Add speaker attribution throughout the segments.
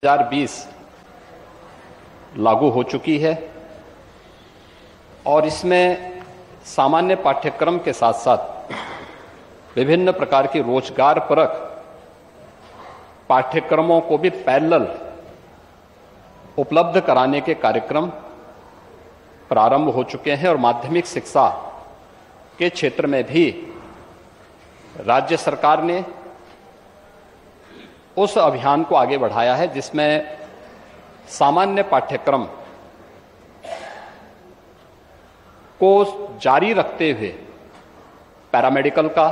Speaker 1: 2020 लागू हो चुकी है और इसमें सामान्य पाठ्यक्रम के साथ साथ विभिन्न प्रकार की रोजगार परक पाठ्यक्रमों को भी पैरेलल उपलब्ध कराने के कार्यक्रम प्रारंभ हो चुके हैं और माध्यमिक शिक्षा के क्षेत्र में भी राज्य सरकार ने उस अभियान को आगे बढ़ाया है जिसमें सामान्य पाठ्यक्रम को जारी रखते हुए पैरामेडिकल का,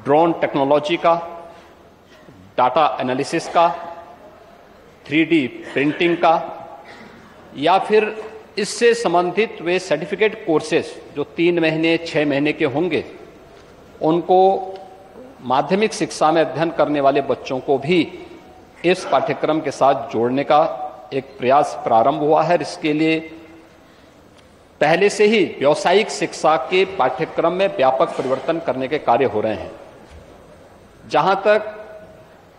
Speaker 1: ड्रोन टेक्नोलॉजी का, डाटा एनालिसिस का, 3D प्रिंटिंग का या फिर इससे संबंधित वे सर्टिफिकेट कोर्सेज जो 3 महीने 6 महीने के होंगे उनको माध्यमिक शिक्षा में अध्ययन करने वाले बच्चों को भी इस पाठ्यक्रम के साथ जोड़ने का एक प्रयास प्रारंभ हुआ है। इसके लिए पहले से ही व्यावसायिक शिक्षा के पाठ्यक्रम में व्यापक परिवर्तन करने के कार्य हो रहे हैं। जहां तक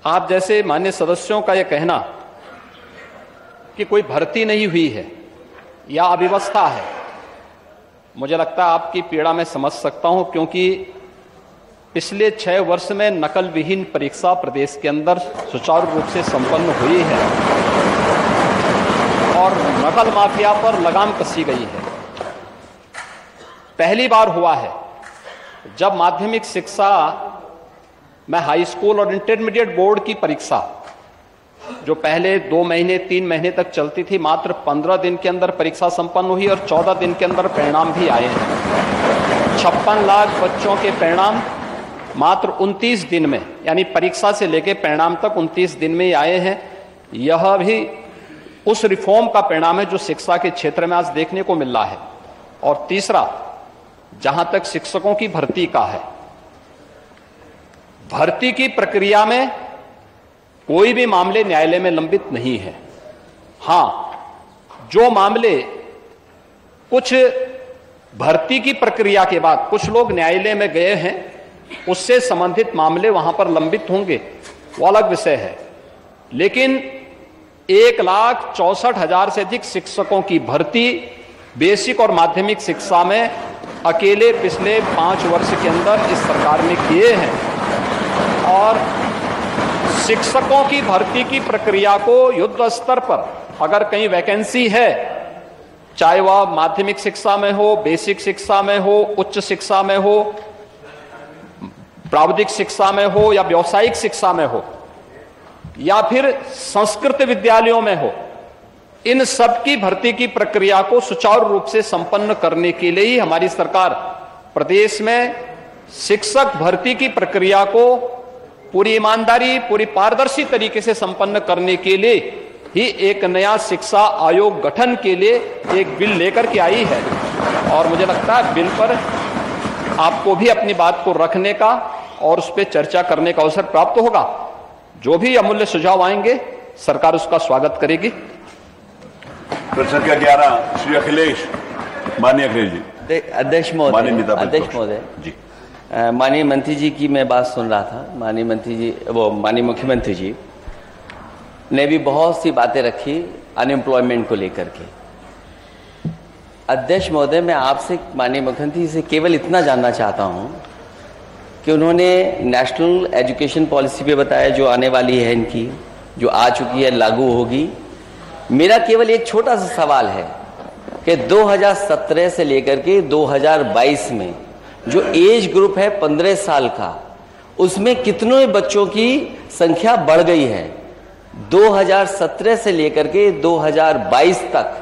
Speaker 1: आप जैसे माननीय सदस्यों का यह कहना कि कोई भर्ती नहीं हुई है या अव्यवस्था है, मुझे लगता है आपकी पीड़ा मैं समझ सकता हूं, क्योंकि पिछले 6 वर्ष में नकल विहीन परीक्षा प्रदेश के अंदर सुचारू रूप से संपन्न हुई है और नकल माफिया पर लगाम कसी गई है। पहली बार हुआ है जब माध्यमिक शिक्षा में हाई स्कूल और इंटरमीडिएट बोर्ड की परीक्षा जो पहले 2 महीने 3 महीने तक चलती थी, मात्र 15 दिन के अंदर परीक्षा संपन्न हुई और 14 दिन के अंदर परिणाम भी आए हैं। 56 लाख बच्चों के परिणाम मात्र 29 दिन में, यानी परीक्षा से लेकर परिणाम तक 29 दिन में ही आए हैं। यह भी उस रिफॉर्म का परिणाम है जो शिक्षा के क्षेत्र में आज देखने को मिल रहा है। और तीसरा, जहां तक शिक्षकों की भर्ती का है, भर्ती की प्रक्रिया में कोई भी मामले न्यायालय में लंबित नहीं है। हां, जो मामले कुछ भर्ती की प्रक्रिया के बाद कुछ लोग न्यायालय में गए हैं, उससे संबंधित मामले वहां पर लंबित होंगे, वो अलग विषय है। लेकिन 1,64,000 से अधिक शिक्षकों की भर्ती बेसिक और माध्यमिक शिक्षा में अकेले पिछले 5 वर्ष के अंदर इस सरकार ने किए हैं। और शिक्षकों की भर्ती की प्रक्रिया को युद्ध स्तर पर अगर कहीं वैकेंसी है, चाहे वह माध्यमिक शिक्षा में हो, बेसिक शिक्षा में हो, उच्च शिक्षा में हो, प्राविधिक शिक्षा में हो या व्यावसायिक शिक्षा में हो या फिर संस्कृत विद्यालयों में हो, इन सब की भर्ती की प्रक्रिया को सुचारू रूप से संपन्न करने के लिए ही हमारी सरकार प्रदेश में शिक्षक भर्ती की प्रक्रिया को पूरी ईमानदारी, पूरी पारदर्शी तरीके से संपन्न करने के लिए ही एक नया शिक्षा आयोग गठन के लिए एक बिल लेकर के आई है। और मुझे लगता है बिल पर आपको भी अपनी बात को रखने का और उस पर चर्चा करने का अवसर प्राप्त होगा। जो भी अमूल्य सुझाव आएंगे सरकार उसका स्वागत करेगी।
Speaker 2: प्रश्न संख्या 11 श्री अखिलेश, माननीय अखिलेश जी।
Speaker 3: अध्यक्ष महोदय
Speaker 2: जी,
Speaker 3: माननीय मंत्री जी की मैं बात सुन रहा था। माननीय मंत्री जी, माननीय मुख्यमंत्री जी ने भी बहुत सी बातें रखी अनएम्प्लॉयमेंट को लेकर के। अध्यक्ष महोदय, मैं आपसे माननीय मुख्यमंत्री से केवल इतना जानना चाहता हूं कि उन्होंने नेशनल एजुकेशन पॉलिसी पे बताया जो आने वाली है, इनकी जो आ चुकी है, लागू होगी। मेरा केवल एक छोटा सा सवाल है कि 2017 से लेकर के 2022 में जो एज ग्रुप है 15 साल का, उसमें कितने बच्चों की संख्या बढ़ गई है? 2017 से लेकर के 2022 तक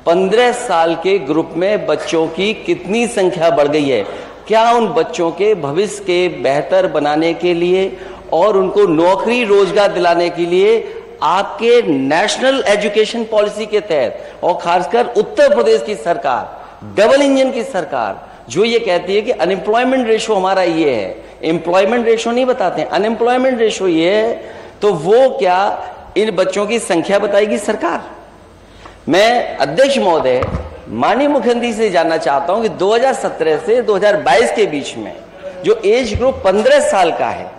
Speaker 3: 15 साल के ग्रुप में बच्चों की कितनी संख्या बढ़ गई है? क्या उन बच्चों के भविष्य के बेहतर बनाने के लिए और उनको नौकरी रोजगार दिलाने के लिए आपके नेशनल एजुकेशन पॉलिसी के तहत और खासकर उत्तर प्रदेश की सरकार, डबल इंजन की सरकार, जो ये कहती है कि अनएम्प्लॉयमेंट रेशो हमारा ये है, एम्प्लॉयमेंट रेशो नहीं बताते, अनएम्प्लॉयमेंट रेशो ये है, तो वो क्या इन बच्चों की संख्या बताएगी सरकार? मैं अध्यक्ष महोदय माननीय मुख्यमंत्री से जानना चाहता हूं कि 2017 से 2022 के बीच में जो एज ग्रुप 15 साल का है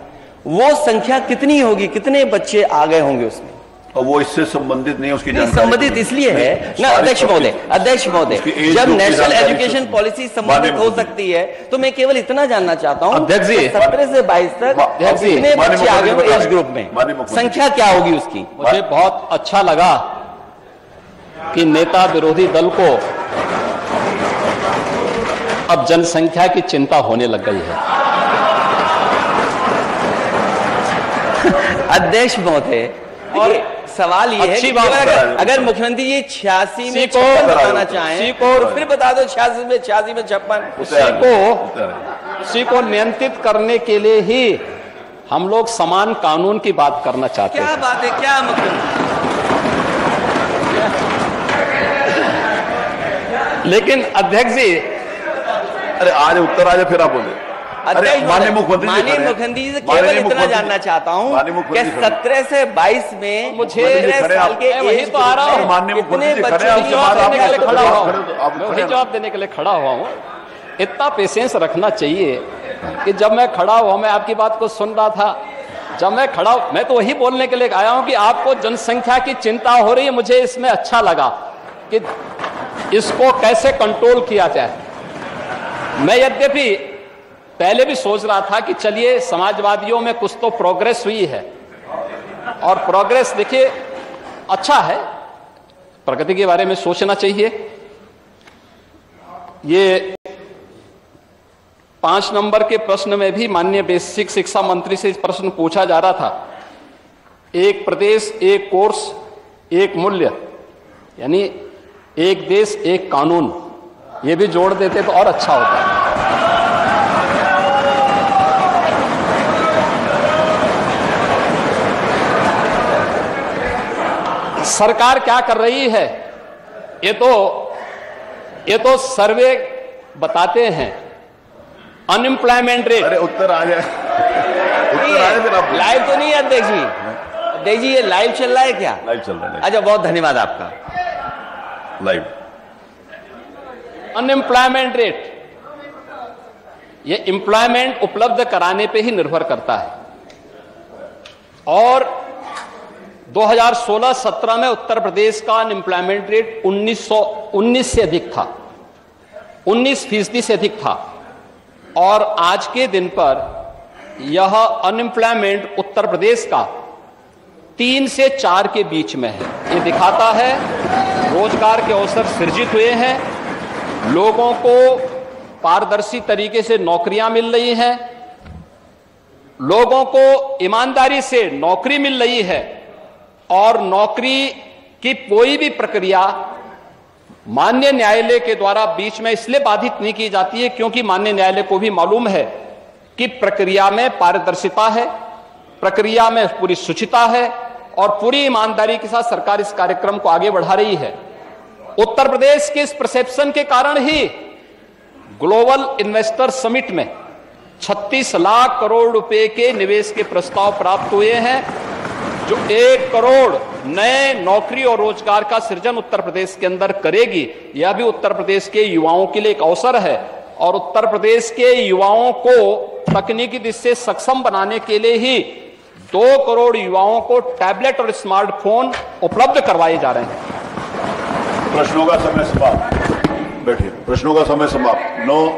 Speaker 3: वो संख्या कितनी होगी, कितने बच्चे आ गए होंगे उसमें?
Speaker 2: और वो इससे संबंधित नहीं है, उसकी
Speaker 3: जानकारी संबंधित इसलिए है ना अध्यक्ष महोदय, जब नेशनल एजुकेशन पॉलिसी संबंधित हो सकती है तो मैं केवल इतना जानना चाहता हूं
Speaker 1: अध्यक्ष जी
Speaker 3: 17 से 22 तक कितने बच्चे आ गए एज ग्रुप में, संख्या क्या होगी उसकी?
Speaker 1: मुझे बहुत अच्छा लगा कि नेता विरोधी दल को अब जनसंख्या की चिंता होने लग गई है।
Speaker 3: अध्यक्ष महोदय, और सवाल ये है कि अगर मुख्यमंत्री जी 86 में 56 बताना चाहें तो फिर बता दो 86 में 56।
Speaker 1: उसी को नियंत्रित करने के लिए ही हम लोग समान कानून की बात करना चाहते हैं।
Speaker 3: क्या बात है, क्या मुख्यमंत्री?
Speaker 1: लेकिन अध्यक्ष जी,
Speaker 2: अरे आज उत्तर आज फिर आप बोले। माननीय
Speaker 3: मुख्यमंत्री जी से केवल इतना जानना चाहता हूं कि 17 से 22 में
Speaker 1: मुझे साल के वही तो आ रहा हूं,
Speaker 2: माननीय
Speaker 1: जवाब देने के लिए खड़ा हुआ हूं। इतना पेशेंस रखना चाहिए कि जब मैं खड़ा हुआ, मैं आपकी बात को सुन रहा था, जब मैं खड़ा, मैं तो वही बोलने के लिए आया हूं कि आपको जनसंख्या की चिंता हो रही है। मुझे इसमें अच्छा लगा कि इसको कैसे कंट्रोल किया जाए। मैं यद्यपि पहले भी सोच रहा था कि चलिए समाजवादियों में कुछ तो प्रोग्रेस हुई है, और प्रोग्रेस देखिए अच्छा है, प्रगति के बारे में सोचना चाहिए। ये 5 नंबर के प्रश्न में भी माननीय बेसिक शिक्षा मंत्री से इस प्रश्न पूछा जा रहा था, एक प्रदेश एक कोर्स एक मूल्य, यानी एक देश एक कानून, ये भी जोड़ देते तो और अच्छा होता। सरकार क्या कर रही है, ये तो सर्वे बताते हैं। अनएम्प्लॉयमेंट रेट,
Speaker 2: अरे उत्तर आ जाए, उत्तर आ जाए।
Speaker 3: लाइव तो नहीं है अध्यक्ष जी? अध्यक्ष जी ये लाइव चल रहा है क्या?
Speaker 2: लाइव चल रहा है।
Speaker 3: अच्छा, बहुत धन्यवाद आपका।
Speaker 2: लाइव
Speaker 1: अनएम्प्लॉयमेंट रेट, ये एम्प्लॉयमेंट उपलब्ध कराने पे ही निर्भर करता है। और 2016-17 में उत्तर प्रदेश का अनएम्प्लॉयमेंट रेट 19 से अधिक था, 19% से अधिक था। और आज के दिन पर यह अनएम्प्लॉयमेंट उत्तर प्रदेश का 3 से 4 के बीच में है। ये दिखाता है रोजगार के अवसर सृजित हुए हैं, लोगों को पारदर्शी तरीके से नौकरियां मिल रही हैं, लोगों को ईमानदारी से नौकरी मिल रही है, और नौकरी की कोई भी प्रक्रिया माननीय न्यायालय के द्वारा बीच में इसलिए बाधित नहीं की जाती है क्योंकि माननीय न्यायालय को भी मालूम है कि प्रक्रिया में पारदर्शिता है, प्रक्रिया में पूरी शुचिता है, और पूरी ईमानदारी के साथ सरकार इस कार्यक्रम को आगे बढ़ा रही है। उत्तर प्रदेश के इस परसेप्शन के कारण ही ग्लोबल इन्वेस्टर समिट में 36 लाख करोड़ रुपए के निवेश के प्रस्ताव प्राप्त हुए हैं, जो 1 करोड़ नए नौकरी और रोजगार का सृजन उत्तर प्रदेश के अंदर करेगी। यह भी उत्तर प्रदेश के युवाओं के लिए एक अवसर है, और उत्तर प्रदेश के युवाओं को तकनीकी दृष्टि से सक्षम बनाने के लिए ही 2 करोड़ युवाओं को टैबलेट और स्मार्टफोन उपलब्ध करवाए जा रहे हैं।
Speaker 2: प्रश्नों का समय समाप्त, बैठिए। प्रश्नों का समय समाप्त, 9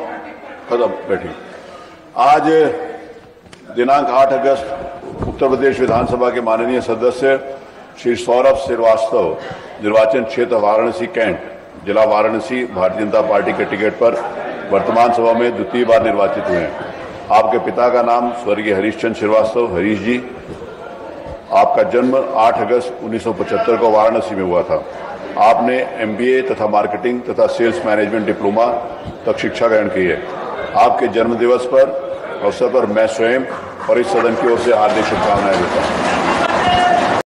Speaker 2: कदम, बैठिए। आज दिनांक 8 अगस्त उत्तर प्रदेश विधानसभा के माननीय सदस्य श्री सौरभ श्रीवास्तव निर्वाचन क्षेत्र वाराणसी कैंट, जिला वाराणसी, भारतीय जनता पार्टी के टिकट पर वर्तमान सभा में द्वितीय बार निर्वाचित हुए हैं। आपके पिता का नाम स्वर्गीय हरीशचंद्र श्रीवास्तव, हरीश जी। आपका जन्म 8 अगस्त 1975 को वाराणसी में हुआ था। आपने MBA तथा मार्केटिंग तथा सेल्स मैनेजमेंट डिप्लोमा तक शिक्षा ग्रहण की है। आपके जन्म दिवस पर अवसर पर मैं स्वयं और इस सदन की ओर से हार्दिक शुभकामनाएं देता हूं।